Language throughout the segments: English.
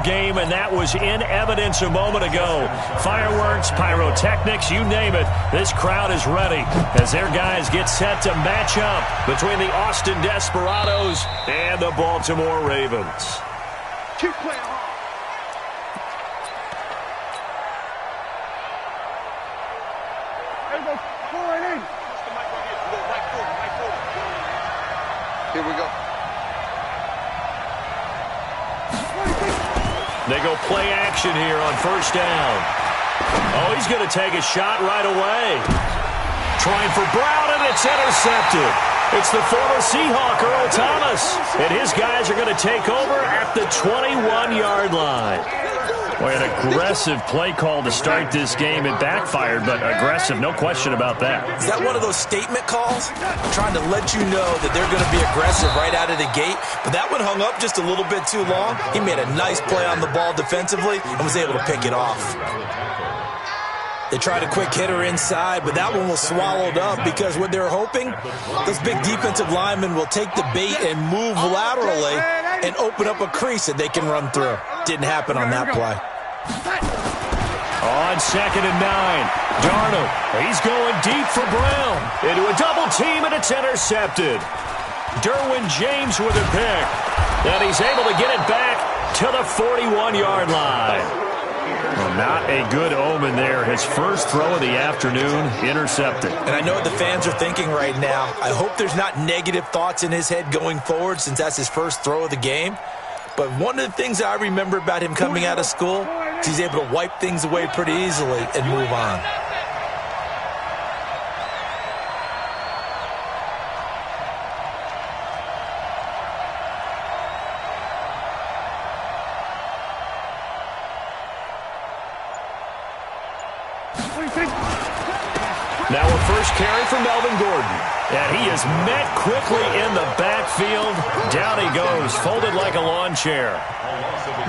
game, and that was in evidence a moment ago. Fireworks, pyrotechnics, you name it. This crowd is ready as their guys get set to match up between the Austin Desperados and the Baltimore Ravens. Keep playing hard. Here we go. They go play action here on first down. Oh, he's going to take a shot right away. Trying for Brown, and it's intercepted. It's the former Seahawk, Earl Thomas. And his guys are going to take over at the 21-yard line. Boy, an aggressive play call to start this game. It backfired, but aggressive, no question about that. Is that one of those statement calls? Trying to let you know that they're going to be aggressive right out of the gate. But that one hung up just a little bit too long. He made a nice play on the ball defensively and was able to pick it off. They tried a quick hitter inside, but that one was swallowed up because what they're hoping, those big defensive linemen will take the bait and move laterally and open up a crease that they can run through. Didn't happen on that play. On 2nd and 9, Darnold, he's going deep for Brown. Into a double team, and it's intercepted. Derwin James with a pick. And he's able to get it back to the 41-yard line. Well, not a good omen there. His first throw of the afternoon, intercepted. And I know what the fans are thinking right now. I hope there's not negative thoughts in his head going forward since that's his first throw of the game. But one of the things I remember about him coming out of school is he's able to wipe things away pretty easily and move on. Now a first carry for Melvin Gordon. And he is met quickly in the backfield. Down he goes, folded like a lawn chair.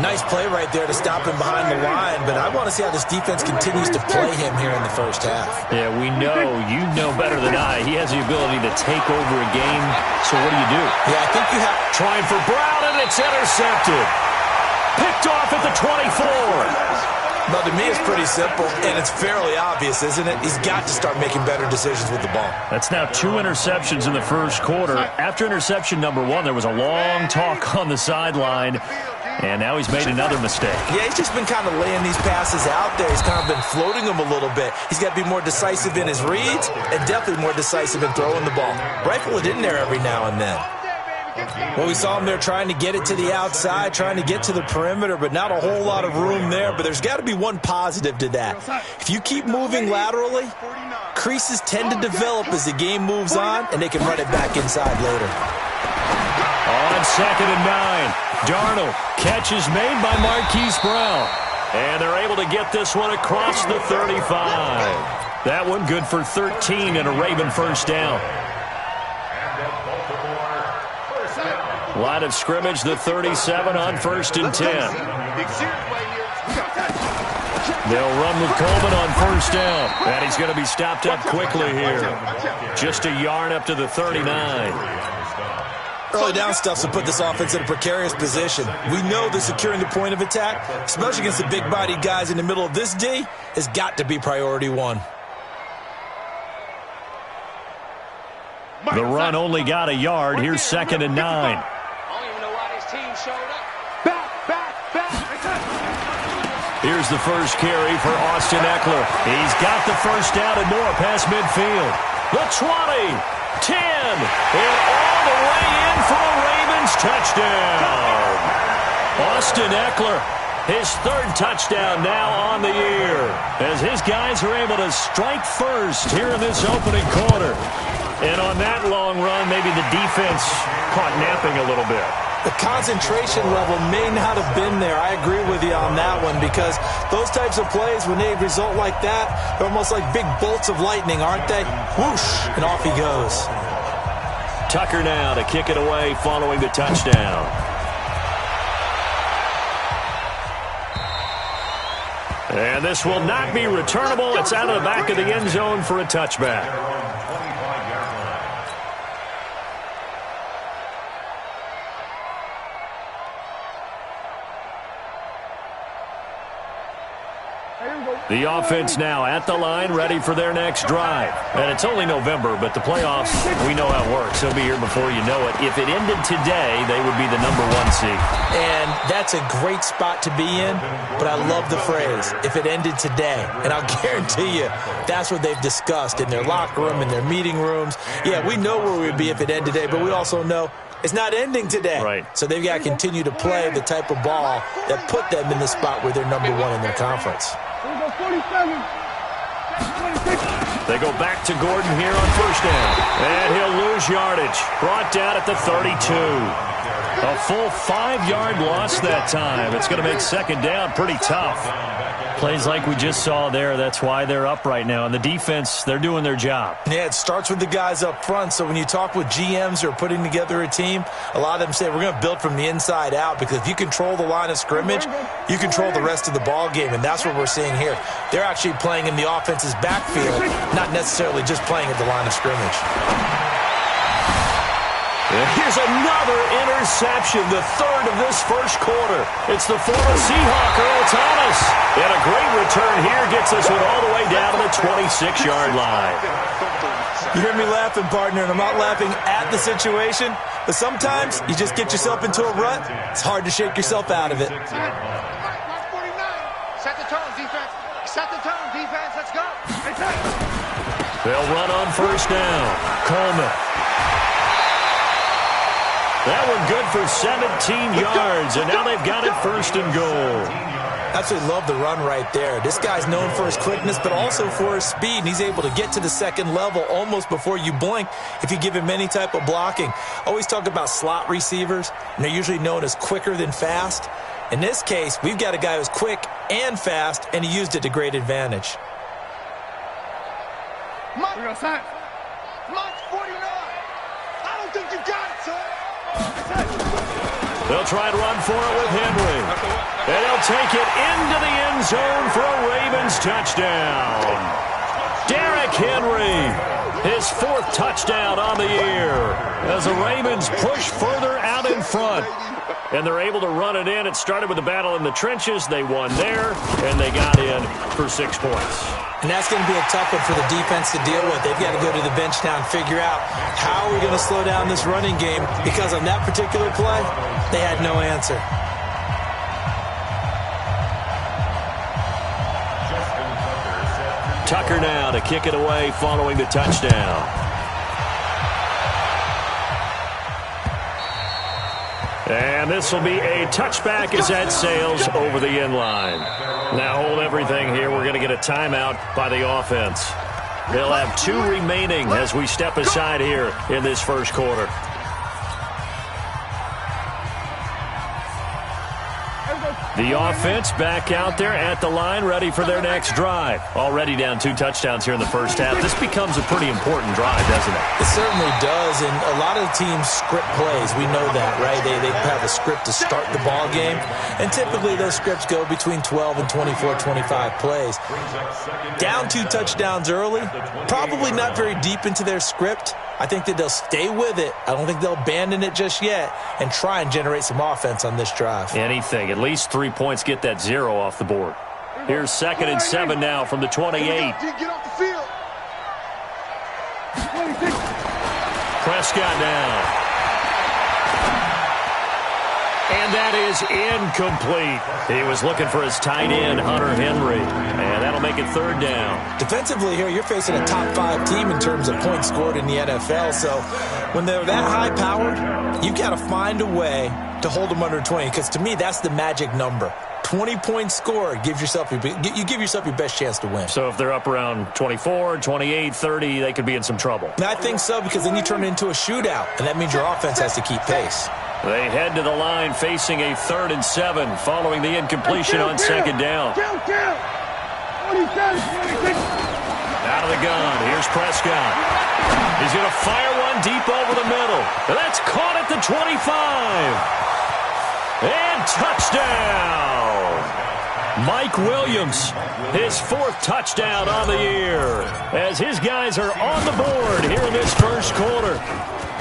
Nice play right there to stop him behind the line, but I want to see how this defense continues to play him here in the first half. Yeah, we know, you know better than I, he has the ability to take over a game. So what do? Yeah, I think you have... Trying for Brown, and it's intercepted. Picked off at the 24. Well, to me, it's pretty simple, and it's fairly obvious, isn't it? He's got to start making better decisions with the ball. That's now 2 interceptions in the first quarter. After interception number 1, there was a long talk on the sideline, and now he's made another mistake. Yeah, he's just been kind of laying these passes out there. He's kind of been floating them a little bit. He's got to be more decisive in his reads and definitely more decisive in throwing the ball. Rifle it in there every now and then. Well, we saw him there trying to get it to the outside, trying to get to the perimeter, but not a whole lot of room there. But there's got to be one positive to that. If you keep moving laterally, creases tend to develop as the game moves on, and they can run it back inside later. On 2nd and 9, Darnold, catch is made by Marquise Brown. And they're able to get this one across the 35. That one good for 13 and a Raven first down. Line of scrimmage, the 37 on 1st and 10. They'll run with Coleman on first down. And he's going to be stopped up quickly here. Just a yard up to the 39. Early down stuffs will put this offense in a precarious position. We know that securing the point of attack, especially against the big-bodied guys in the middle of this D, has got to be priority 1. The run only got a yard. Here's 2nd and 9. Here's the first carry for Austin Eckler. He's got the first down and more past midfield. The 20, 10, and all the way in for a Ravens touchdown. Austin Eckler, his 3rd touchdown now on the year, as his guys are able to strike first here in this opening quarter. And on that long run, maybe the defense caught napping a little bit. The concentration level may not have been there. I agree with you on that one because those types of plays, when they result like that, they're almost like big bolts of lightning, aren't they? Whoosh, and off he goes. Tucker now to kick it away following the touchdown. And this will not be returnable. It's out of the back of the end zone for a touchback. The offense now at the line, ready for their next drive. And it's only November, but the playoffs, we know how it works. They'll be here before you know it. If it ended today, they would be the #1 seed. And that's a great spot to be in, but I love the phrase, if it ended today. And I'll guarantee you, that's what they've discussed in their locker room, in their meeting rooms. Yeah, we know where we'd be if it ended today, but we also know it's not ending today. Right. So they've got to continue to play the type of ball that put them in the spot where they're #1 in their conference. They go back to Gordon here on first down. And he'll lose yardage. Brought down at the 32. A full 5-yard loss that time. It's going to make second down pretty tough. Plays like we just saw there. That's why they're up right now. And the defense, they're doing their job. Yeah, it starts with the guys up front. So when you talk with GMs who are putting together a team, a lot of them say we're going to build from the inside out, because if you control the line of scrimmage, you control the rest of the ball game. And that's what we're seeing here. They're actually playing in the offense's backfield, not necessarily just playing at the line of scrimmage. Here's another interception, the third of this first quarter. It's the former Seahawk, Earl Thomas. And a great return here gets us all the way down to the 26-yard line. You hear me laughing, partner, and I'm not laughing at the situation, but sometimes you just get yourself into a rut. It's hard to shake yourself out of it. Set the tone, defense. Set the tone, defense. Let's go. They'll run on first down. Coleman. That one good for 17 yards, and now they've got it first and goal. Absolutely love the run right there. This guy's known for his quickness, but also for his speed, and he's able to get to the second level almost before you blink if you give him any type of blocking. Always talk about slot receivers, and they're usually known as quicker than fast. In this case, we've got a guy who's quick and fast, and he used it to great advantage. Mike 49. I don't think you got it, son. They'll try and run for it with Henry. And he'll take it into the end zone for a Ravens touchdown. Derrick Henry, his 4th touchdown on the year, as the Ravens push further out in front. And they're able to run it in. It started with a battle in the trenches. They won there, and they got in for 6 points. And that's going to be a tough one for the defense to deal with. They've got to go to the bench now and figure out how are we going to slow down this running game, because on that particular play, they had no answer. Tucker now to kick it away following the touchdown. And this will be a touchback as that sails over the end line. Now hold everything here. We're going to get a timeout by the offense. They'll have 2 remaining as we step aside here in this first quarter. The offense back out there at the line, ready for their next drive. Already down 2 touchdowns here in the first half. This becomes a pretty important drive, doesn't it? It certainly does, and a lot of teams script plays. We know that, right? They have a script to start the ball game, and typically those scripts go between 12 and 24, 25 plays. Down 2 touchdowns early, probably not very deep into their script. I think that they'll stay with it. I don't think they'll abandon it just yet and try and generate some offense on this drive. Anything. At least 3 points, get that 0 off the board. Here's 2nd and 7 now from the 28. Get off the field. Prescott now. And that is incomplete. He was looking for his tight end, Hunter Henry. And that'll make it 3rd down. Defensively here, you're facing a top 5 team in terms of points scored in the NFL. So when they're that high-powered, you've got to find a way to hold them under 20. Because to me, that's the magic number. 20 points scored, you give yourself your best chance to win. So if they're up around 24, 28, 30, they could be in some trouble. And I think so, because then you turn it into a shootout, and that means your offense has to keep pace. They head to the line facing a 3rd and 7 following the incompletion on 2nd down. Out of the gun. Here's Prescott. He's going to fire one deep over the middle. That's caught at the 25. And touchdown. Mike Williams, his 4th touchdown on the year, as his guys are on the board here in this first quarter.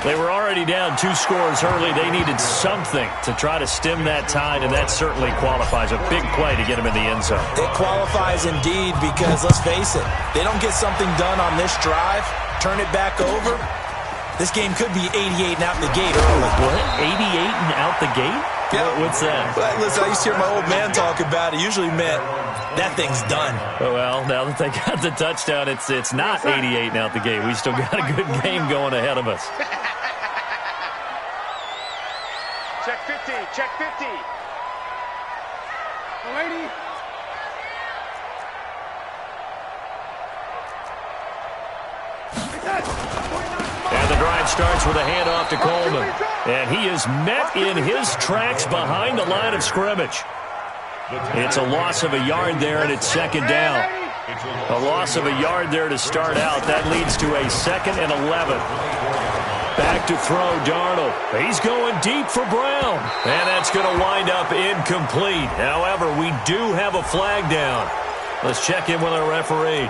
They were already down 2 scores early. They needed something to try to stem that tide, and that certainly qualifies. A big play to get them in the end zone. It qualifies indeed because, let's face it, they don't get something done on this drive, turn it back over, this game could be 88 and out the gate early. What? 88 and out the gate? Yeah. What's that? Well, listen, I used to hear my old man talk about it. Usually meant that thing's done. Well, now that they got the touchdown, it's not 88 and out the gate. We still got a good game going ahead of us. Check 50. Check 50. Lady. And the drive starts with a handoff to Coleman. And he is met in his tracks behind the line of scrimmage. It's a loss of a yard there, and it's second down. A loss of a yard there to start out. That leads to a 2nd and 11. Back to throw, Darnold. He's going deep for Brown. And that's going to wind up incomplete. However, we do have a flag down. Let's check in with our referee.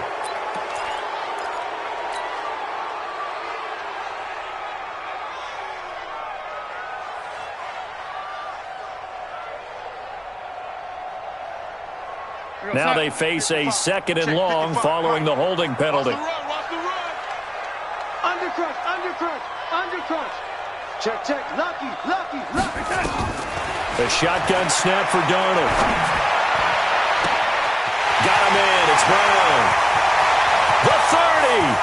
Now they face a 2nd and long following the holding penalty. Undercrush, undercrush, undercrush. Check, check, lucky. The shotgun snap for Darnold. Got him in. It's Brown. The 30,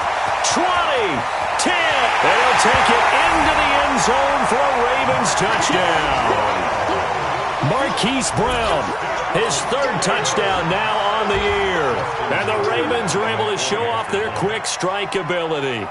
20, 10. And he'll take it into the end zone for a Ravens touchdown. Marquise Brown, his 3rd touchdown now on the year. And the Ravens are able to show off their quick strike ability.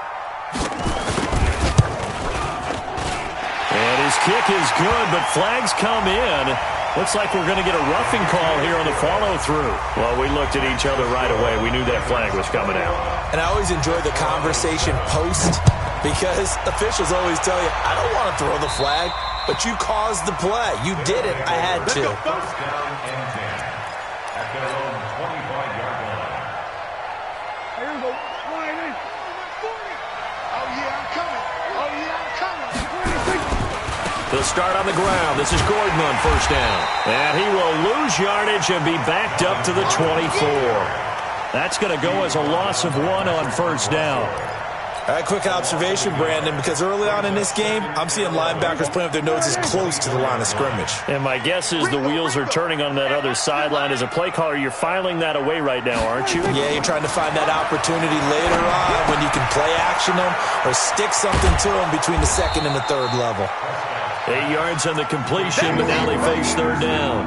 And his kick is good, but flags come in. Looks like we're going to get a roughing call here on the follow-through. Well, we looked at each other right away. We knew that flag was coming out. And I always enjoy the conversation post because officials always tell you, I don't want to throw the flag, but you caused the play. You did it. I had to. First down and 10 at their own 25-yard line. Here we go. Line in. Oh, yeah, I'm coming. Oh, yeah, I'm coming. They'll start on the ground. This is Gordon on first down. And he will lose yardage and be backed up to the 24. That's going to go as a loss of 1 on first down. All right, quick observation, Brandon, because early on in this game, I'm seeing linebackers playing with their noses close to the line of scrimmage. And my guess is the wheels are turning on that other sideline. As a play caller, you're filing that away right now, aren't you? Yeah, you're trying to find that opportunity later on when you can play action them or stick something to them between the 2nd and the 3rd level. 8 yards on the completion, but now they face 3rd down.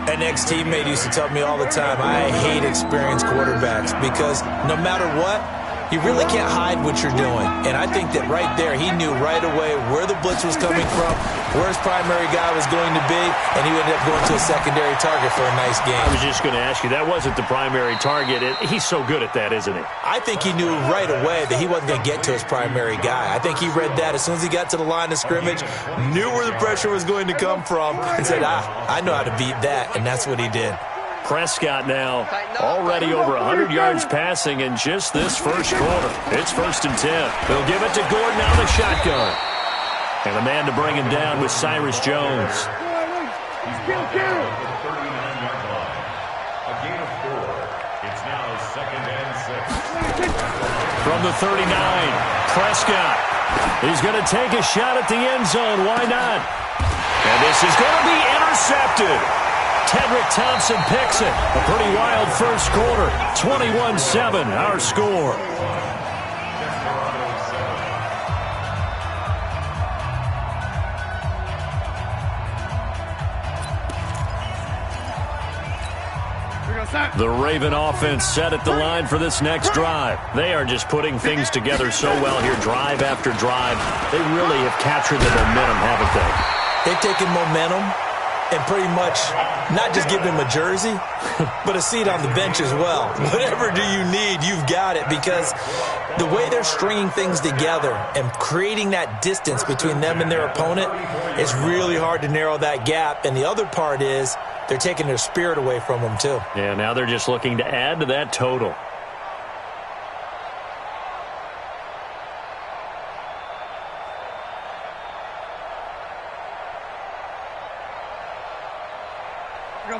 An ex-teammate used to tell me all the time, I hate experienced quarterbacks because no matter what, you really can't hide what you're doing. And I think that right there, he knew right away where the blitz was coming from, where his primary guy was going to be, and he ended up going to a secondary target for a nice game. I was just going to ask you, that wasn't the primary target. He's so good at that, isn't he? I think he knew right away that he wasn't going to get to his primary guy. I think he read that as soon as he got to the line of scrimmage, knew where the pressure was going to come from, and said, I know how to beat that, and that's what he did. Prescott now already over 100 yards passing in just this first quarter. It's 1st and 10. They'll give it to Gordon out of the shotgun. And a man to bring him down with Cyrus Jones. He's been down to the 39-yard line. A gain of 4. It's now 2nd and 6. From the 39, Prescott. He's going to take a shot at the end zone. Why not? And this is going to be intercepted. Tedrick Thompson picks it. A pretty wild first quarter. 21-7, our score. The Raven offense set at the line for this next drive. They are just putting things together so well here, drive after drive. They really have captured the momentum, haven't they? They've taken momentum and pretty much not just give him a jersey, but a seat on the bench as well. Whatever do you need, you've got it, because the way they're stringing things together and creating that distance between them and their opponent, it's really hard to narrow that gap. And the other part is they're taking their spirit away from them too. Yeah, now they're just looking to add to that total.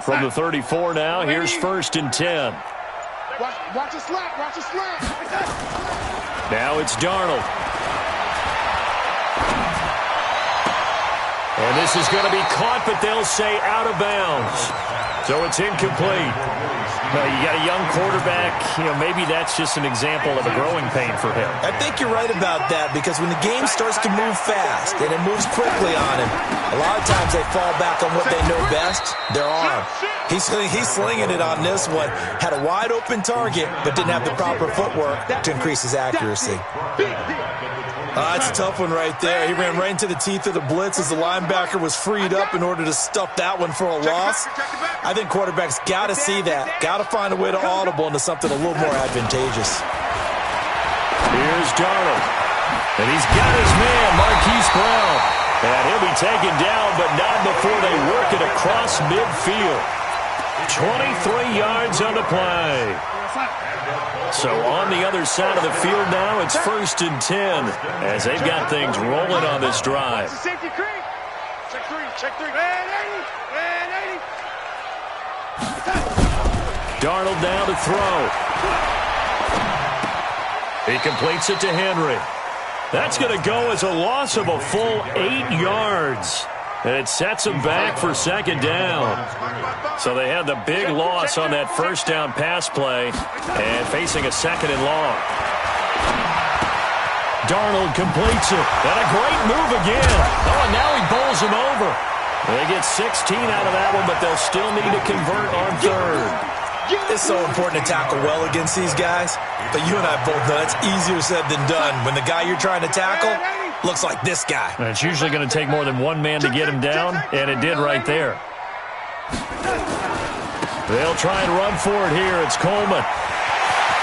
From the 34 now, here's 1st and 10. Watch the slap. Watch the slap. Now it's Darnold. And this is going to be caught, but they'll say out of bounds. So it's incomplete. Now, you got a young quarterback. Maybe that's just an example of a growing pain for him. I think you're right about that, because when the game starts to move fast and it moves quickly on him, a lot of times they fall back on what they know best, their arm. He's slinging it on this one. Had a wide open target, but didn't have the proper footwork to increase his accuracy. That's a tough one right there. He ran right into the teeth of the blitz as the linebacker was freed up in order to stuff that one for a loss. I think quarterbacks got to see that. Got to find a way to audible into something a little more advantageous. Here's Darnold. And he's got his man, Marquise Brown. And he'll be taken down, but not before they work it across midfield. 23 yards on the play. So on the other side of the field now, it's 1st and 10 as they've got things rolling on this drive. Safety creep. Check three. Man 80. Darnold now to throw. He completes it to Henry. That's going to go as a loss of a full 8 yards. And it sets them back for 2nd down. So they had the big loss on that 1st down pass play and facing a 2nd and long. Darnold completes it. And a great move again. Oh, and now he bowls him over. They get 16 out of that one, but they'll still need to convert on 3rd. It's so important to tackle well against these guys, but you and I both know it's easier said than done. When the guy you're trying to tackle looks like this guy. And it's usually going to take more than one man to get him down, and it did right there. They'll try and run for it here. It's Coleman.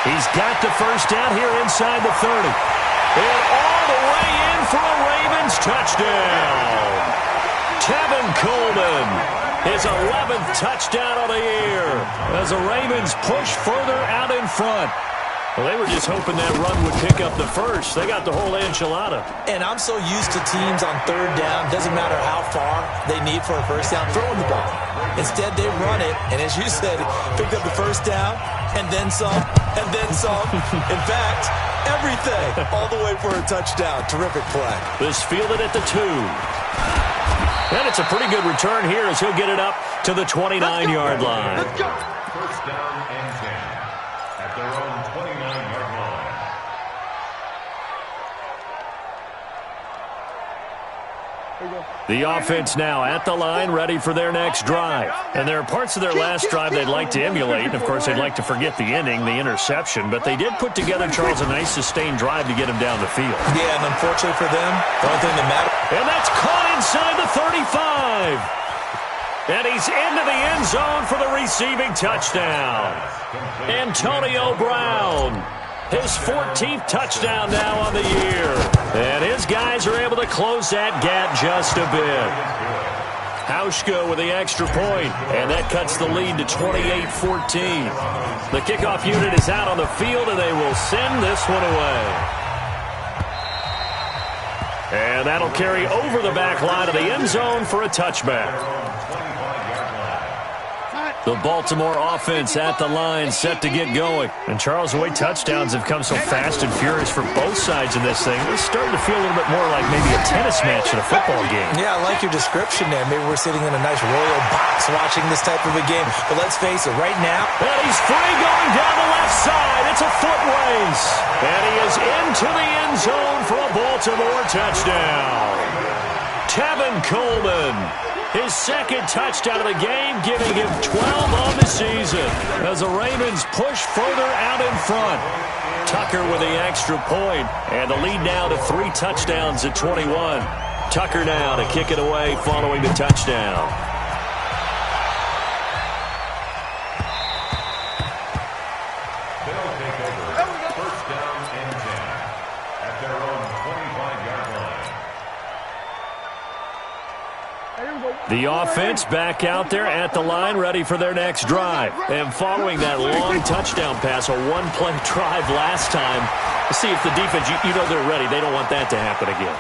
He's got the 1st down here inside the 30. And all the way in for a Ravens touchdown. Tevin Coleman. His 11th touchdown of the year as the Ravens push further out in front. Well, they were just hoping that run would pick up the 1st. They got the whole enchilada. And I'm so used to teams on 3rd down, doesn't matter how far they need for a 1st down, throwing the ball. Instead, they run it, and as you said, picked up the 1st down, and then some, and then some. In fact, everything, all the way for a touchdown. Terrific play. This fielded at the 2. And it's a pretty good return here as he'll get it up to the 29-yard line. Let's go. 1st down and 10 at their own 29-yard line. The offense now at the line, ready for their next drive. And there are parts of their last drive they'd like to emulate. Of course, they'd like to forget the ending, the interception. But they did put together, Charles, a nice sustained drive to get him down the field. Yeah, and unfortunately for them, the only thing that matters. And that's caught inside the 35. And he's into the end zone for the receiving touchdown. Antonio Brown. His 14th touchdown now on the year. And his guys are able to close that gap just a bit. Hauschka with the extra point, and that cuts the lead to 28-14. The kickoff unit is out on the field, and they will send this one away. And that'll carry over the back line of the end zone for a touchback. The Baltimore offense at the line, set to get going. And Charles, the way touchdowns have come so fast and furious for both sides in this thing, it's starting to feel a little bit more like maybe a tennis match in a football game. Yeah, I like your description there. Maybe we're sitting in a nice royal box watching this type of a game. But let's face it, right now. And he's free going down the left side. It's a foot race. And he is into the end zone for a Baltimore touchdown. Tevin Coleman. His 2nd touchdown of the game, giving him 12 on the season as the Ravens push further out in front. Tucker with the extra point, and the lead now to 3 touchdowns at 21. Tucker now to kick it away following the touchdown. They'll take over 1st down and 10 at their own 25-yard line. The offense back out there at the line, ready for their next drive. And following that long touchdown pass, a one-play drive last time, let's see if the defense, you know they're ready. They don't want that to happen again.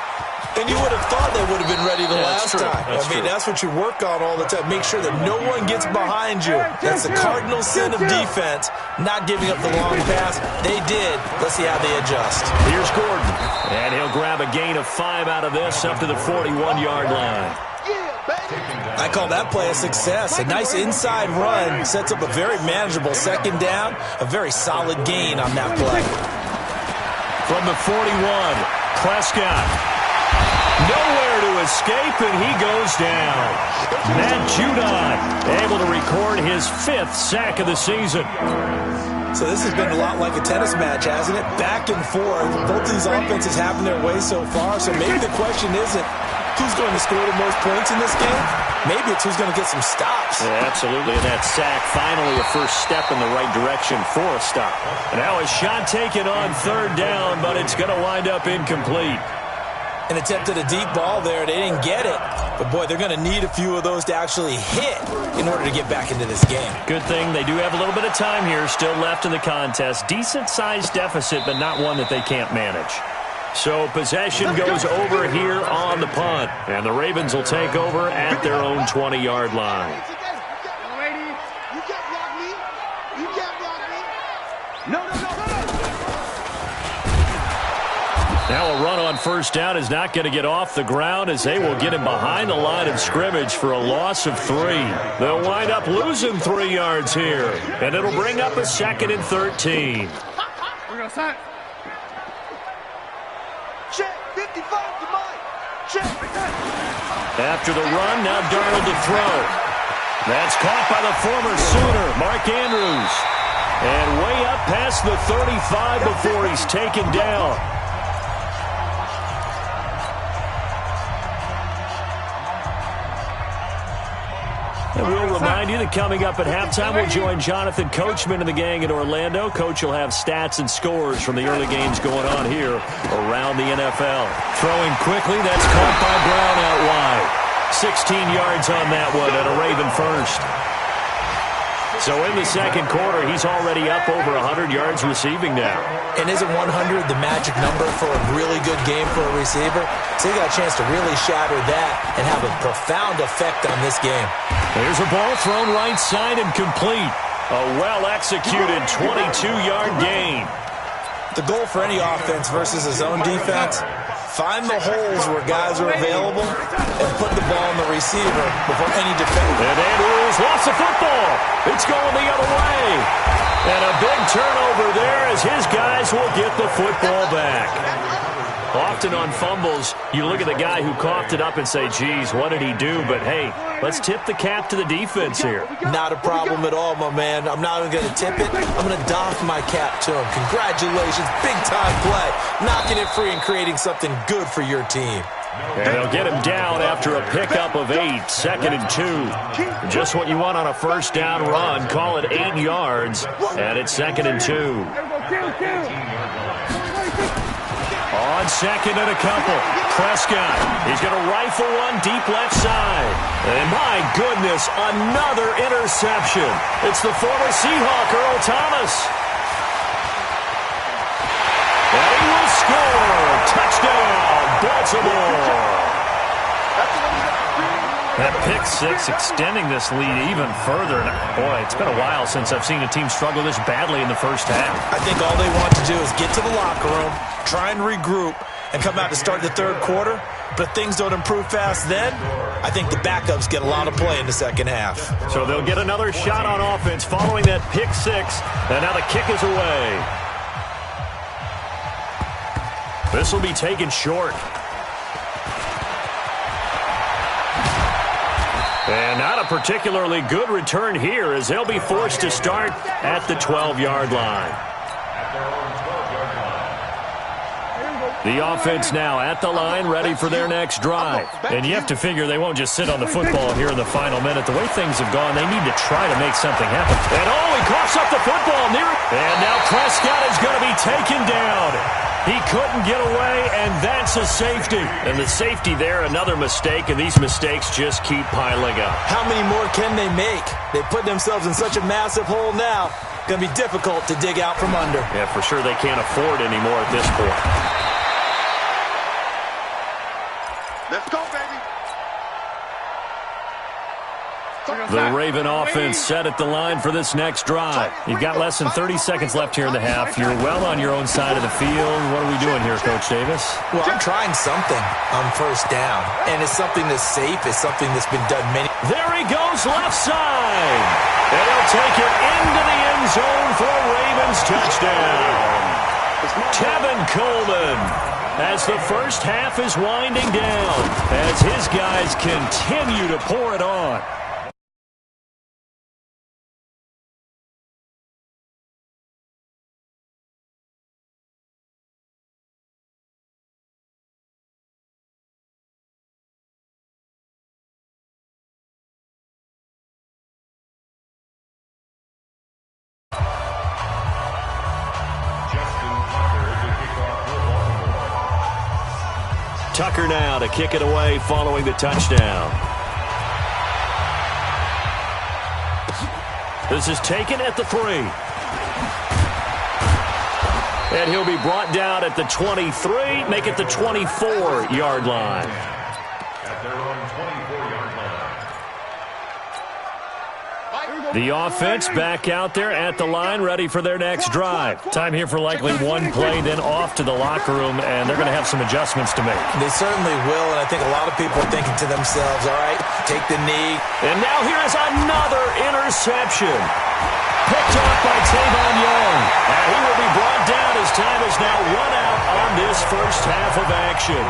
And you would have thought they would have been ready the last time. That's what you work on all the time. Make sure that no one gets behind you. That's the cardinal sin of defense, not giving up the long pass. They did. Let's see how they adjust. Here's Gordon. And he'll grab a gain of 5 out of this up to the 41-yard line. I call that play a success. A nice inside run sets up a very manageable second down. A very solid gain on that play. From the 41, Prescott. Nowhere to escape, and he goes down. Matt Judon able to record his 5th sack of the season. So this has been a lot like a tennis match, hasn't it? Back and forth. Both these offenses having their way so far. So maybe the question isn't who's going to score the most points in this game. Maybe it's who's going to get some stops. Yeah, absolutely. And that sack, finally a first step in the right direction for a stop. And now a shot taken on 3rd down, but it's going to wind up incomplete. An attempt at a deep ball there. They didn't get it. But, boy, they're going to need a few of those to actually hit in order to get back into this game. Good thing they do have a little bit of time here still left in the contest. Decent-sized deficit, but not one that they can't manage. So possession goes over here on the punt. And the Ravens will take over at their own 20-yard line. You can't block me. You can't block me. No. Now a run on 1st down is not going to get off the ground as they will get him behind the line of scrimmage for a loss of 3. They'll wind up losing 3 yards here. And it'll bring up a 2nd and 13. We're going to sign. Check, 55 to Mike. Check. After the run, now Darnold to throw. That's caught by the former Sooner, Mark Andrews. And way up past the 35 before he's taken down. And we'll remind you that coming up at halftime, we'll join Jonathan Coachman and the gang in Orlando. Coach will have stats and scores from the early games going on here around the NFL. Throwing quickly, that's caught by Brown out wide. 16 yards on that one and a Raven first. So in the 2nd quarter, he's already up over 100 yards receiving now. And isn't 100 the magic number for a really good game for a receiver? So he got a chance to really shatter that and have a profound effect on this game. There's a ball thrown right side and complete. A well-executed 22-yard gain. The goal for any offense versus his own defense, find the holes where guys are available and put the ball in the receiver before any defender. And Andrews lost the football. It's going the other way. And a big turnover there as his guys will get the football back. Often on fumbles, you look at the guy who coughed it up and say, geez, what did he do? But, hey, let's tip the cap to the defense here. Not a problem at all, my man. I'm not even going to tip it. I'm going to doff my cap to him. Congratulations. Big-time play. Knocking it free and creating something good for your team. And they'll get him down after a pickup of 8, 2nd and 2. Just what you want on a 1st down run. Call it 8 yards, and it's 2nd and 2. On 2nd and a couple, Prescott. He's going to rifle one deep left side. And my goodness, another interception. It's the former Seahawk, Earl Thomas. And he will score. Touchdown, Baltimore. That pick 6 extending this lead even further. And boy, it's been a while since I've seen a team struggle this badly in the 1st half. I think all they want to do is get to the locker room, try and regroup, and come out to start the 3rd quarter. But if things don't improve fast then, I think the backups get a lot of play in the 2nd half. So they'll get another shot on offense following that pick 6. And now the kick is away. This will be taken short. And not a particularly good return here as they'll be forced to start at the 12-yard line. The offense now at the line, ready for their next drive. And you have to figure they won't just sit on the football here in the final minute. The way things have gone, they need to try to make something happen. And he coughs up the football near it. And now Prescott is going to be taken down. He couldn't get away, and that's a safety. And the safety there, another mistake, and these mistakes just keep piling up. How many more can they make? They put themselves in such a massive hole now. Going to be difficult to dig out from under. Yeah, for sure they can't afford any more at this point. The Raven offense set at the line for this next drive. You've got less than 30 seconds left here in the half. You're well on your own side of the field. What are we doing here, Coach Davis? Well, I'm trying something on first down, and it's something that's safe. It's something that's been done many. There he goes, left side. And he'll take it into the end zone for a Ravens touchdown. Tevin Coleman, as the first half is winding down, as his guys continue to pour it on. Tucker now to kick it away following the touchdown. This is taken at the 3. And he'll be brought down at the 23, make it the 24-yard line. At their own 24-yard line. The offense back out there at the line, ready for their next drive. Time here for likely one play, then off to the locker room, and they're going to have some adjustments to make. They certainly will, and I think a lot of people are thinking to themselves, all right, take the knee. And now here is another interception. Picked off by Tavon Young. And he will be brought down as time is now run out on this first half of action.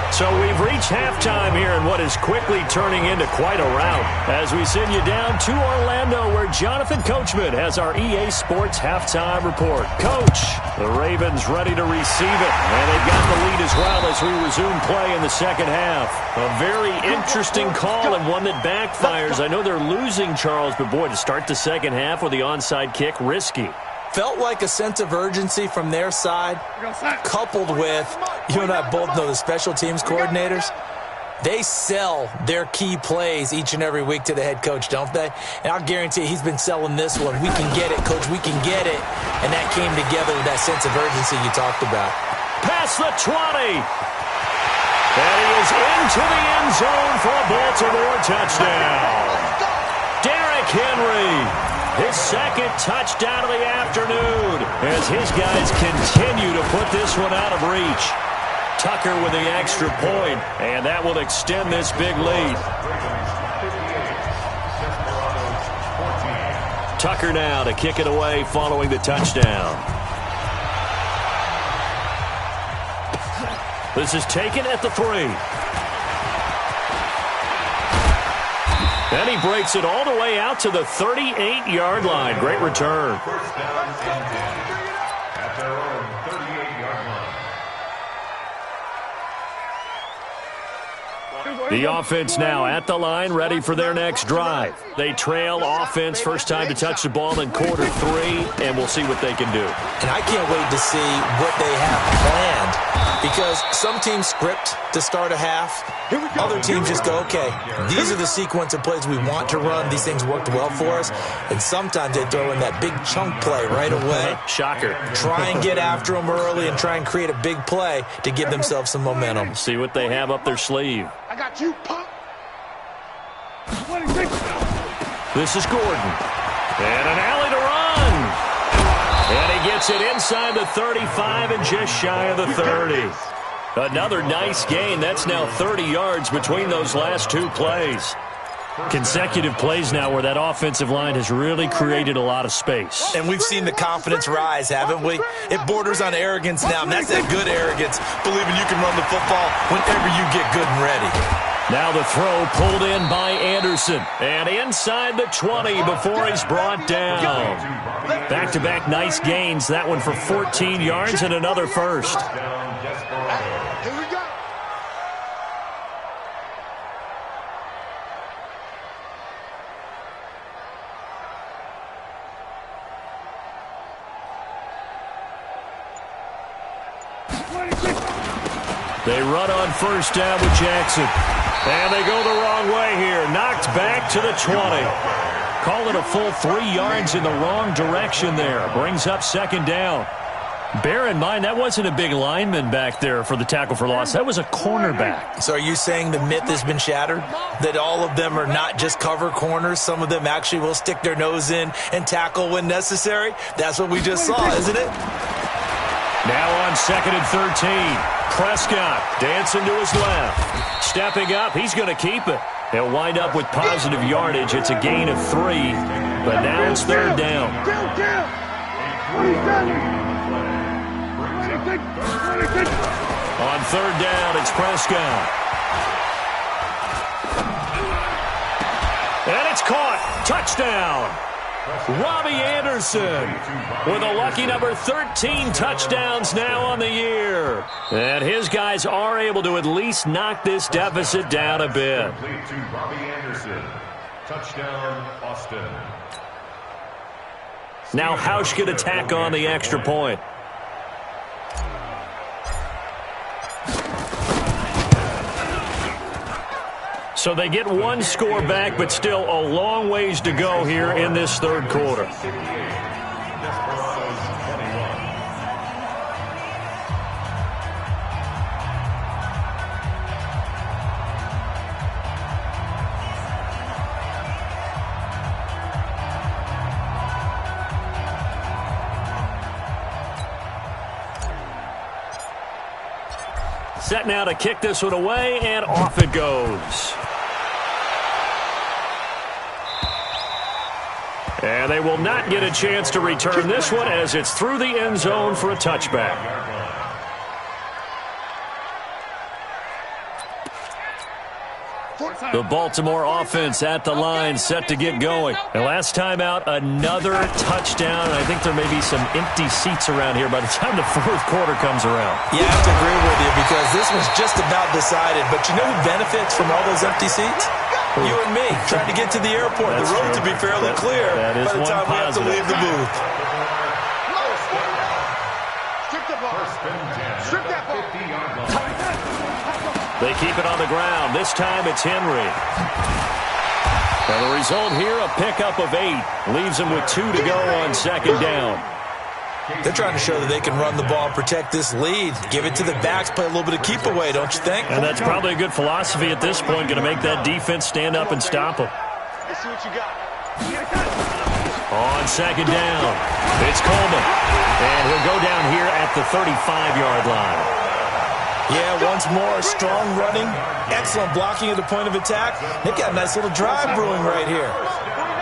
So we've reached halftime here in what is quickly turning into quite a rout as we send you down to Orlando where Jonathan Coachman has our EA Sports halftime report. Coach, the Ravens ready to receive it, and they've got the lead as well as we resume play in the second half. A very interesting call and one that backfires. I know they're losing, Charles, but boy, to start the second half with the onside kick, risky. Felt like a sense of urgency from their side, coupled with, you and I both know the special teams coordinators. They sell their key plays each and every week to the head coach, don't they? And I'll guarantee you he's been selling this one. We can get it, coach, we can get it. And that came together with that sense of urgency you talked about. Past the 20. And he is into the end zone for a Baltimore touchdown. Derrick Henry. His second touchdown of the afternoon as his guys continue to put this one out of reach. Tucker with the extra point, and that will extend this big lead. Tucker now to kick it away following the touchdown. This is taken at the 3. And he breaks it all the way out to the 38-yard line. Great return. First down and 10 at their own 38-yard line. The offense now at the line, ready for their next drive. They trail offense, first time to touch the ball in quarter 3, and we'll see what they can do. And I can't wait to see what they have planned, because some teams script to start a half. Other teams just go, okay, these are the sequence of plays we want to run. These things worked well for us. And sometimes they throw in that big chunk play right away. Shocker. Try and get after them early and try and create a big play to give themselves some momentum. See what they have up their sleeve. I got you, punk. This is Gordon. And an alley to run. And he gets it inside the 35 and just shy of the 30. Another nice gain. That's now 30 yards between those last two plays. Consecutive plays now where that offensive line has really created a lot of space. And we've seen the confidence rise, haven't we? It borders on arrogance now, and that's that good arrogance, believing you can run the football whenever you get good and ready. Now the throw pulled in by Anderson. And inside the 20 before he's brought down. Back-to-back nice gains. That one for 14 yards and another first. Here we go. They run on first down with Jackson. And they go the wrong way here. Knocked back to the 20. Call it a full 3 yards in the wrong direction there. Brings up second down. Bear in mind, that wasn't a big lineman back there for the tackle for loss. That was a cornerback. So are you saying the myth has been shattered? That all of them are not just cover corners? Some of them actually will stick their nose in and tackle when necessary? That's what we just saw, isn't it? Now on 2nd and 13. Prescott dancing to his left. Stepping up, he's going to keep it. He'll wind up with positive yardage. It's a gain of 3, but now it's 3rd down. On 3rd down, it's Prescott. And it's caught. Touchdown. Robbie Anderson with a lucky number 13 touchdowns now on the year. And his guys are able to at least knock this deficit down a bit. Complete to Robbie Anderson. Touchdown, Austin. Now Hausch can attack on the extra point. So they get one score back, but still a long ways to go here in this 3rd quarter. Set now to kick this one away, and off it goes. And they will not get a chance to return this one as it's through the end zone for a touchback. The Baltimore offense at the line, set to get going. And last time out, another touchdown. I think there may be some empty seats around here by the time the 4th quarter comes around. Yeah, I have to agree with you because this one's just about decided. But you know who benefits from all those empty seats? You and me, trying to get to the airport. That's the road true. to be fairly clear That is by the time we have to leave the booth. Strip the ball. Strip that ball. They keep it on the ground. This time it's Henry. And the result here, a pickup of 8. Leaves them with 2 to go on 2nd down. They're trying to show that they can run the ball and protect this lead. Give it to the backs, play a little bit of keep away, don't you think? And that's probably a good philosophy at this point, going to make that defense stand up and stop them. Let's see what you got. On 2nd down, it's Coleman. And he'll go down here at the 35-yard line. Yeah, once more, strong running, excellent blocking at the point of attack. They've got a nice little drive brewing right here.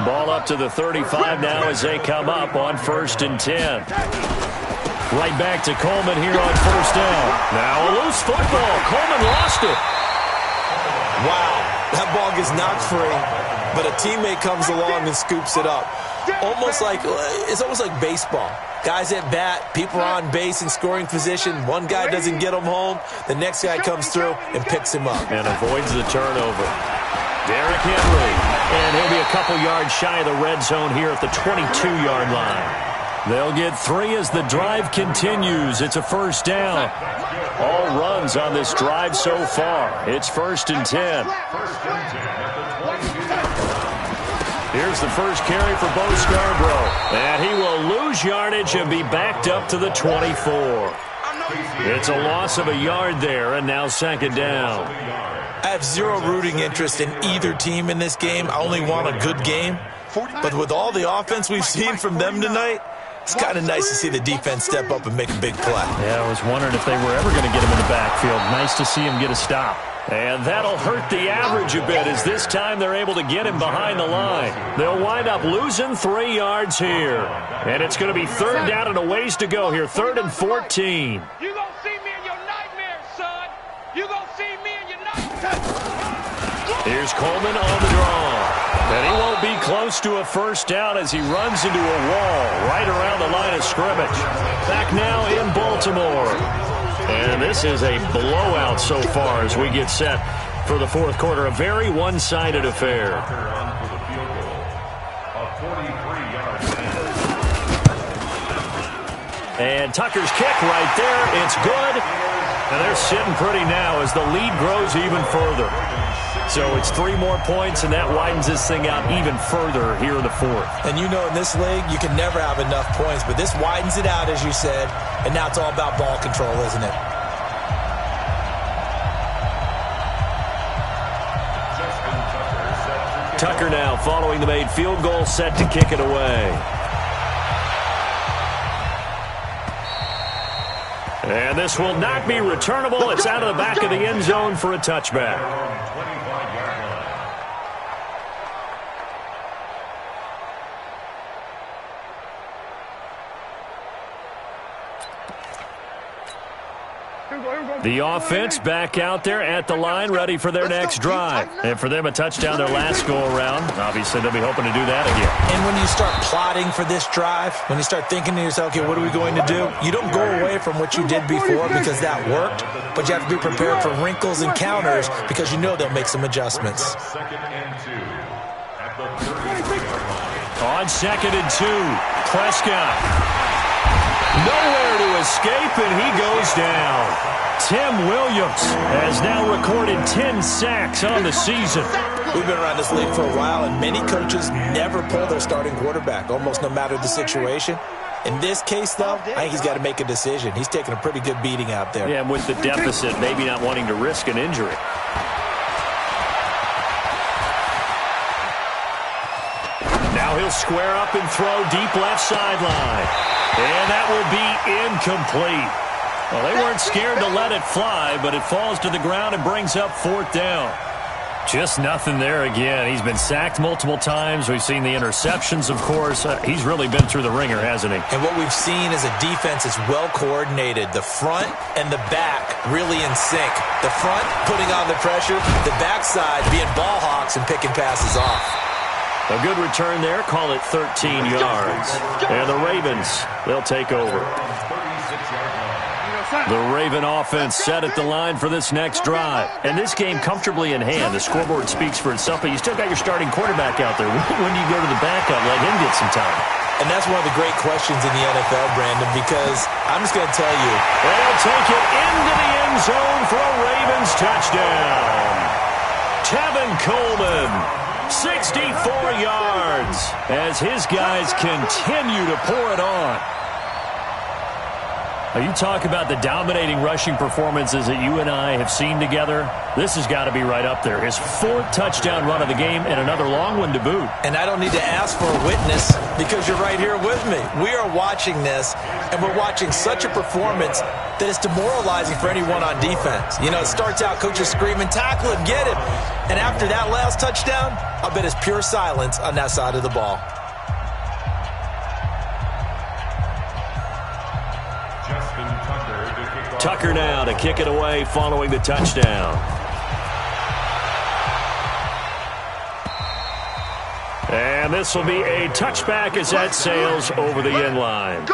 Ball up to the 35 now as they come up on 1st and 10. Right back to Coleman here on 1st down. Now a loose football. Coleman lost it. Wow, that ball gets knocked free, but a teammate comes along and scoops it up. It's almost like baseball. Guys at bat, people are on base in scoring position. One guy doesn't get him home. The next guy comes through and picks him up. And avoids the turnover. Derrick Henry. And he'll be a couple yards shy of the red zone here at the 22-yard line. They'll get 3 as the drive continues. It's a 1st down. All runs on this drive so far. It's 1st and 10. Here's the first carry for Bo Scarborough. And he will lose yardage and be backed up to the 24. It's a loss of a yard there, and now 2nd down. I have zero rooting interest in either team in this game. I only want a good game. But with all the offense we've seen from them tonight, it's kind of nice to see the defense step up and make a big play. Yeah, I was wondering if they were ever going to get him in the backfield. Nice to see him get a stop. And that'll hurt the average a bit as this time they're able to get him behind the line. They'll wind up losing 3 yards here. And it's going to be 3rd down and a ways to go here. 3rd and 14. You gonna see me in your nightmares, son. You gonna see me in your nightmares. Here's Coleman on the draw. And he won't be close to a 1st down as he runs into a wall right around the line of scrimmage. Back now in Baltimore. And this is a blowout so far as we get set for the 4th quarter. A very one-sided affair. And Tucker's kick right there. It's good. And they're sitting pretty now as the lead grows even further. So it's 3 more points, and that widens this thing out even further here in the fourth. And you know in this league, you can never have enough points, but this widens it out, as you said, and now it's all about ball control, isn't it? Tucker now following the made field goal, set to kick it away. And this will not be returnable. It's out of the back of the end zone for a touchback. The offense back out there at the line, ready for their next drive. And for them, a touchdown their last go-around. Obviously, they'll be hoping to do that again. And when you start plotting for this drive, when you start thinking to yourself, okay, what are we going to do? You don't go away from what you did before because that worked, but you have to be prepared for wrinkles and counters because you know they'll make some adjustments. On 2nd and 2, Prescott. Nowhere to escape, and he goes down. Tim Williams has now recorded 10 sacks on the season. We've been around this league for a while, and many coaches never pull their starting quarterback, almost no matter the situation. In this case, though, I think he's got to make a decision. He's taking a pretty good beating out there. Yeah, and with the deficit, maybe not wanting to risk an injury. Now he'll square up and throw deep left sideline. And that will be incomplete. Well, they weren't scared to let it fly, but it falls to the ground and brings up 4th down. Just nothing there again. He's been sacked multiple times. We've seen the interceptions, of course. He's really been through the ringer, hasn't he? And what we've seen is a defense that's well coordinated. The front and the back really in sync. The front putting on the pressure, the backside being ball hawks and picking passes off. A good return there. Call it 13 yards. And the Ravens, they'll take over. The Raven offense set at the line for this next drive. And this game comfortably in hand. The scoreboard speaks for itself, but you still got your starting quarterback out there. When do you go to the backup, let him get some time? And that's one of the great questions in the NFL, Brandon, because I'm just going to tell you. They'll take it into the end zone for a Ravens touchdown. Tevin Coleman, 64 yards, as his guys continue to pour it on. Now, you talk about the dominating rushing performances that you and I have seen together. This has got to be right up there. His 4th touchdown run of the game and another long one to boot. And I don't need to ask for a witness because you're right here with me. We are watching this, and we're watching such a performance that is demoralizing for anyone on defense. You know, it starts out, coaches screaming, tackle him, get him. And after that last touchdown, I bet it's pure silence on that side of the ball. Tucker now to kick it away following the touchdown. And this will be a touchback as that sails over the end line.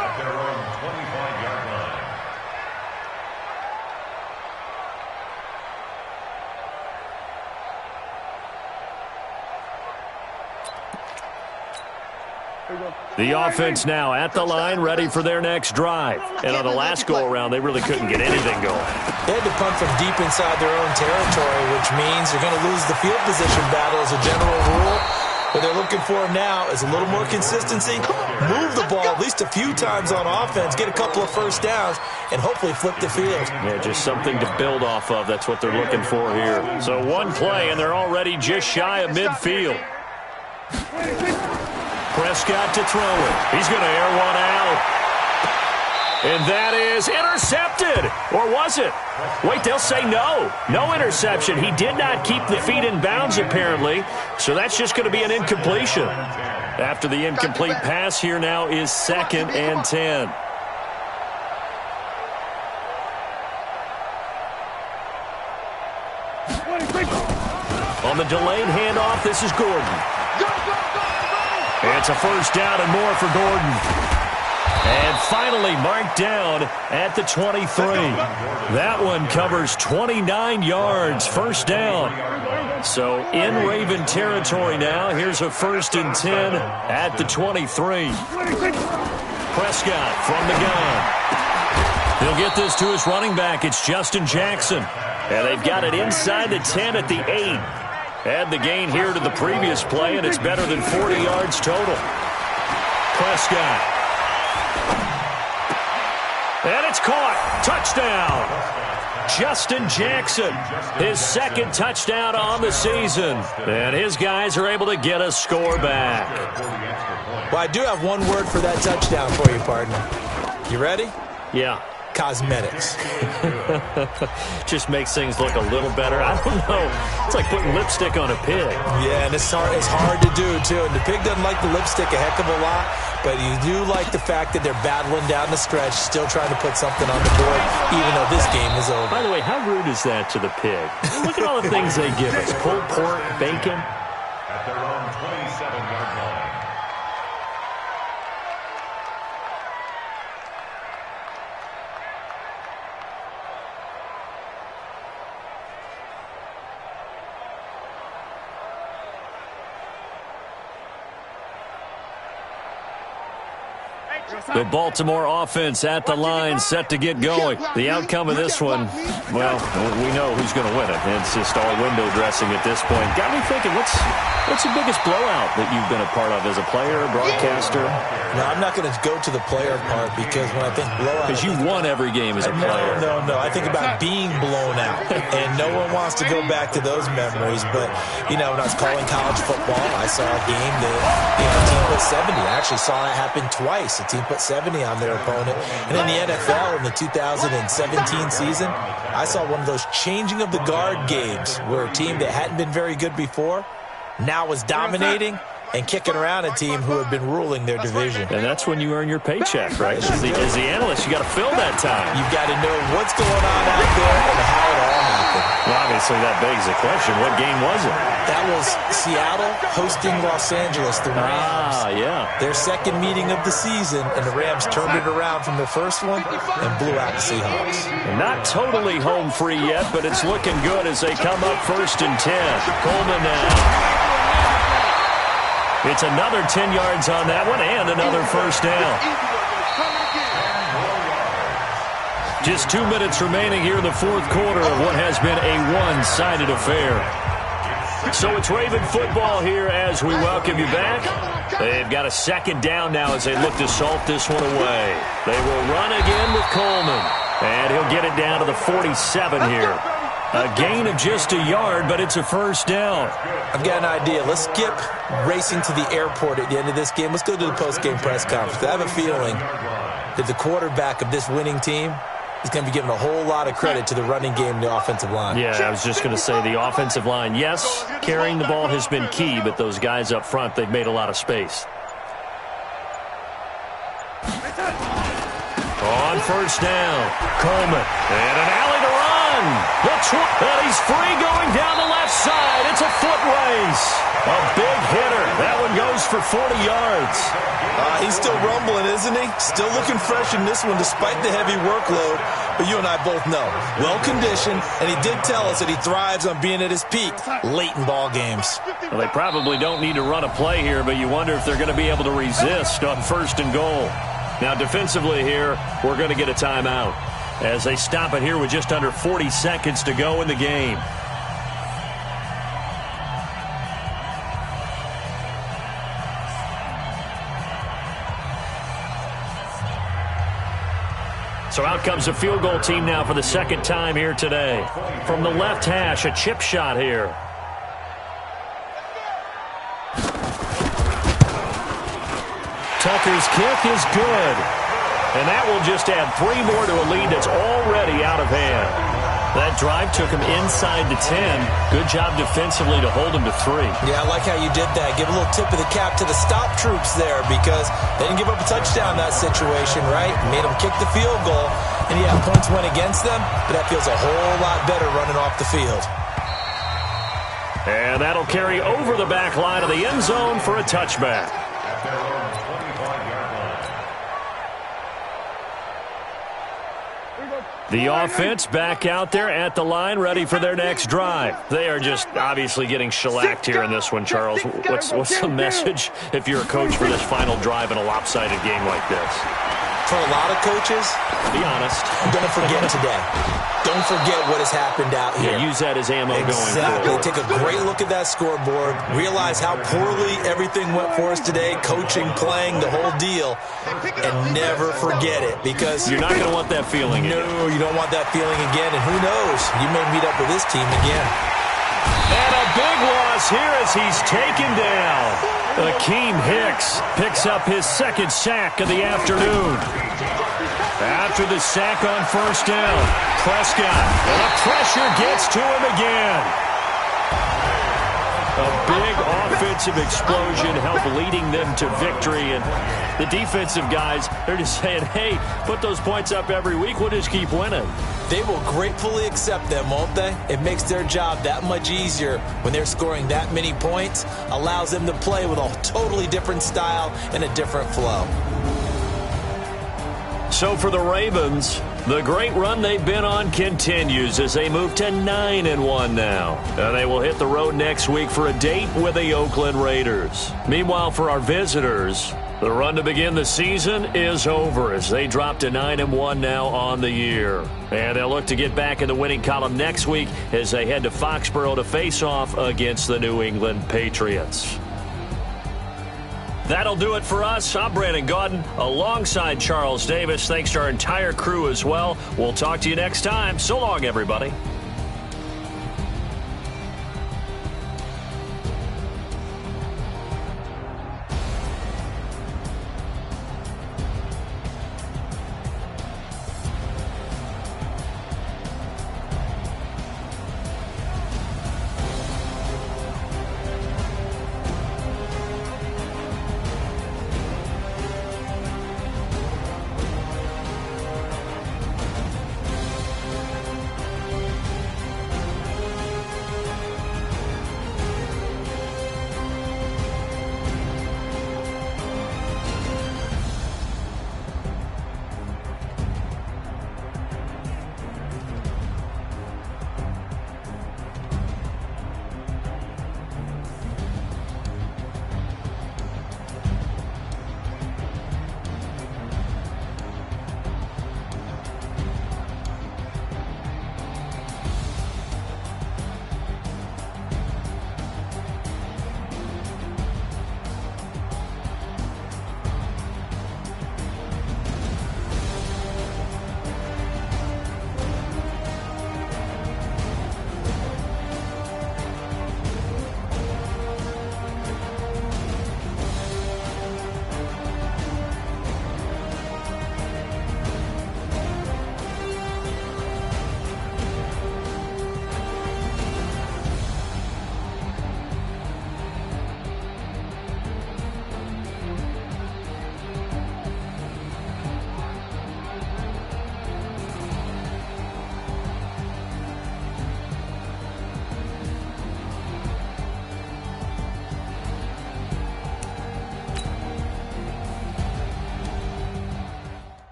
The offense now at the line, ready for their next drive. And on the last go-around, they really couldn't get anything going. They had to punt from deep inside their own territory, which means they're going to lose the field position battle as a general rule. What they're looking for now is a little more consistency, move the ball at least a few times on offense, get a couple of first downs, and hopefully flip the field. Yeah, just something to build off of. That's what they're looking for here. So one play, and they're already just shy of midfield. Prescott to throw it. He's going to air one out. And that is intercepted. Or was it? Wait, they'll say no. No interception. He did not keep the feet in bounds, apparently. So that's just going to be an incompletion. After the incomplete pass, here now is 2nd and 10. On the delayed handoff, this is Gordon. It's a first down and more for Gordon. And finally marked down at the 23. That one covers 29 yards, first down. So in Raven territory now, here's a 1st and 10 at the 23. Prescott from the gun. He'll get this to his running back. It's Justin Jackson. And they've got it inside the 10 at the 8. Add the gain here to the previous play, and it's better than 40 yards total. Prescott. And it's caught. Touchdown. Justin Jackson, his second touchdown on the season. And his guys are able to get a score back. Well, I do have one word for that touchdown for you, partner. You ready? Yeah. Cosmetics. Just makes things look a little better. I don't know. It's like putting lipstick on a pig. Yeah, and it's hard to do, too. And the pig doesn't like the lipstick a heck of a lot, but you do like the fact that they're battling down the stretch, still trying to put something on the board, even though this game is over. By the way, how rude is that to the pig? Look at all the things they give us. Pulled pork, bacon. At their own 27-yard line. The Baltimore offense at the line, set to get going. The outcome of this one, well, we know who's going to win it. It's just all window dressing at this point. Got me thinking, what's the biggest blowout that you've been a part of as a player, broadcaster? No, I'm not going to go to the player part because when I think blowout... Because you won every game as a player. No. I think about being blown out, and no one wants to go back to those memories. But, when I was calling college football, I saw a game that, a team put 70. I actually saw that happen twice. A team put 70 on their opponent. And in the NFL in the 2017 season, I saw one of those changing of the guard games where a team that hadn't been very good before now was dominating and kicking around a team who had been ruling their division. And that's when you earn your paycheck, right? As the analyst, you got to fill that time. You've got to know what's going on out there and how it all happened. Well, obviously, that begs the question, what game was it? That was Seattle hosting Los Angeles, the Rams. Ah, yeah. Their second meeting of the season, and the Rams turned it around from their first one and blew out the Seahawks. Not totally home free yet, but it's looking good as they come up 1st and 10. Coleman now. It's another 10 yards on that one and another first down. Just 2 minutes remaining here in the fourth quarter of what has been a one-sided affair. So it's Raven football here as we welcome you back. They've got a second down now as they look to salt this one away. They will run again with Coleman, and he'll get it down to the 47 here. A gain of just a yard, but it's a first down. I've got an idea. Let's skip racing to the airport at the end of this game. Let's go to the post-game press conference. I have a feeling that the quarterback of this winning team is going to be given a whole lot of credit to the running game and the offensive line. Yeah, I was just going to say the offensive line, yes, carrying the ball has been key, but those guys up front, they've made a lot of space. On first down, Coleman, and an alley to run. And he's free going down the left side. It's a foot race. A big hitter. That one goes for 40 yards. He's still rumbling, isn't he? Still looking fresh in this one despite the heavy workload. But you and I both know, well-conditioned, and he did tell us that he thrives on being at his peak late in ball games. Well, they probably don't need to run a play here, but you wonder if they're going to be able to resist on 1st and goal. Now, defensively here, we're going to get a timeout as they stop it here with just under 40 seconds to go in the game. So out comes the field goal team now for the second time here today. From the left hash, a chip shot here. Tucker's kick is good. And that will just add 3 more to a lead that's already out of hand. That drive took him inside the 10. Good job defensively to hold him to 3. Yeah, I like how you did that. Give a little tip of the cap to the stop troops there because they didn't give up a touchdown in that situation, right? Made them kick the field goal. And yeah, points went against them, but that feels a whole lot better running off the field. And that'll carry over the back line of the end zone for a touchback. The offense back out there at the line, ready for their next drive. They are just obviously getting shellacked here in this one, Charles. What's the message if you're a coach for this final drive in a lopsided game like this? For a lot of coaches, be honest, I'm going to forget today. Don't forget what has happened out here. Yeah, use that as ammo going Exactly. forward. Take a great look at that scoreboard. Realize how poorly everything went for us today. Coaching, playing, the whole deal. And never forget it, because you're not going to want that feeling again. No, you don't want that feeling again. And who knows? You may meet up with this team again. And a big loss here as he's taken down. Akeem Hicks picks up his second sack of the afternoon. After the sack on first down, Prescott, and the pressure gets to him again. A big offensive explosion helped leading them to victory. And the defensive guys, they're just saying, hey, put those points up every week. We'll just keep winning. They will gratefully accept them, won't they? It makes their job that much easier when they're scoring that many points. Allows them to play with a totally different style and a different flow. So for the Ravens, the great run they've been on continues as they move to 9-1 now. And they will hit the road next week for a date with the Oakland Raiders. Meanwhile, for our visitors, the run to begin the season is over as they drop to 9-1 now on the year. And they'll look to get back in the winning column next week as they head to Foxborough to face off against the New England Patriots. That'll do it for us. I'm Brandon Gaudin alongside Charles Davis. Thanks to our entire crew as well. We'll talk to you next time. So long, everybody.